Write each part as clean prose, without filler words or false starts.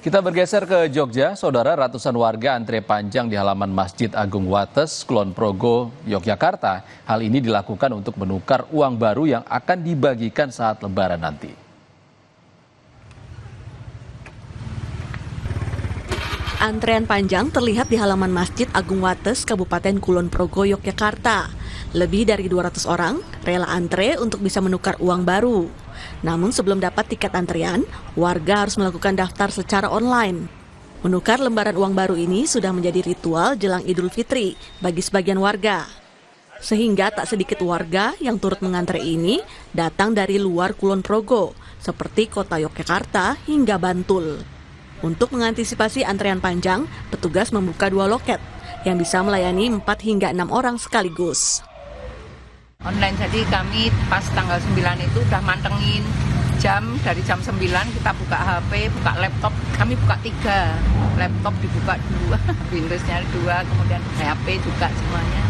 Kita bergeser ke Jogja, saudara, ratusan warga antre panjang di halaman Masjid Agung Wates, Kulon Progo, Yogyakarta. Hal ini dilakukan untuk menukar uang baru yang akan dibagikan saat Lebaran nanti. Antrean panjang terlihat di halaman Masjid Agung Wates, Kabupaten Kulon Progo, Yogyakarta. Lebih dari 200 orang rela antre untuk bisa menukar uang baru. Namun sebelum dapat tiket antrian, warga harus melakukan daftar secara online. Menukar lembaran uang baru ini sudah menjadi ritual jelang Idul Fitri bagi sebagian warga. Sehingga tak sedikit warga yang turut mengantre ini datang dari luar Kulon Progo, seperti kota Yogyakarta hingga Bantul. Untuk mengantisipasi antrean panjang, petugas membuka 2 loket yang bisa melayani 4 hingga 6 orang sekaligus. Online, jadi kami pas tanggal 9 itu udah mantengin jam, dari jam 9 kita buka HP, buka laptop, kami buka 3, laptop dibuka 2, Windowsnya 2, kemudian HP juga semuanya,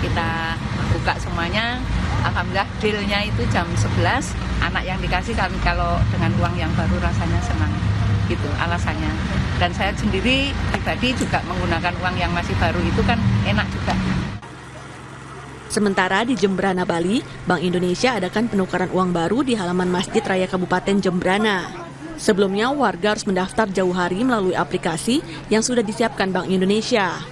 kita buka semuanya. Alhamdulillah dealnya itu jam 11, anak yang dikasih kami kalau dengan uang yang baru rasanya senang, gitu alasannya. Dan saya sendiri pribadi juga menggunakan uang yang masih baru itu kan enak juga. Sementara di Jembrana, Bali, Bank Indonesia adakan penukaran uang baru di halaman Masjid Raya Kabupaten Jembrana. Sebelumnya, warga harus mendaftar jauh hari melalui aplikasi yang sudah disiapkan Bank Indonesia.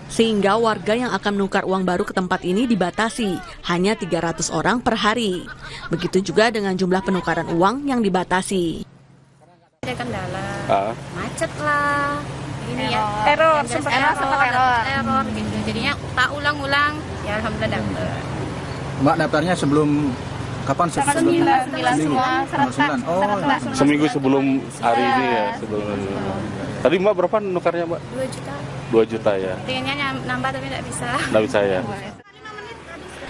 Sehingga warga yang akan menukar uang baru ke tempat ini dibatasi, hanya 300 orang per hari. Begitu juga dengan jumlah penukaran uang yang dibatasi. Ada kendala, macet lah, ini ya, sempat error gitu. Jadinya tak ulang-ulang, ya alhamdulillah dapet. Mbak daftarnya sebelum kapan? Sembilan semua, seminggu sebelum hari ini ya. Tadi Mbak berapa nukarnya Mbak? 2 juta. 2 juta ya. Pengennya nambah tapi nggak bisa. Nggak bisa ya.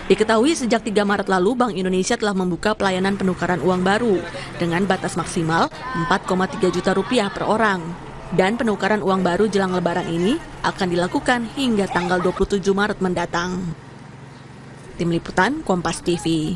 Diketahui sejak 3 Maret lalu, Bank Indonesia telah membuka pelayanan penukaran uang baru dengan batas maksimal 4,3 juta rupiah per orang. Dan penukaran uang baru jelang Lebaran ini akan dilakukan hingga tanggal 27 Maret mendatang. Tim Liputan Kompas TV.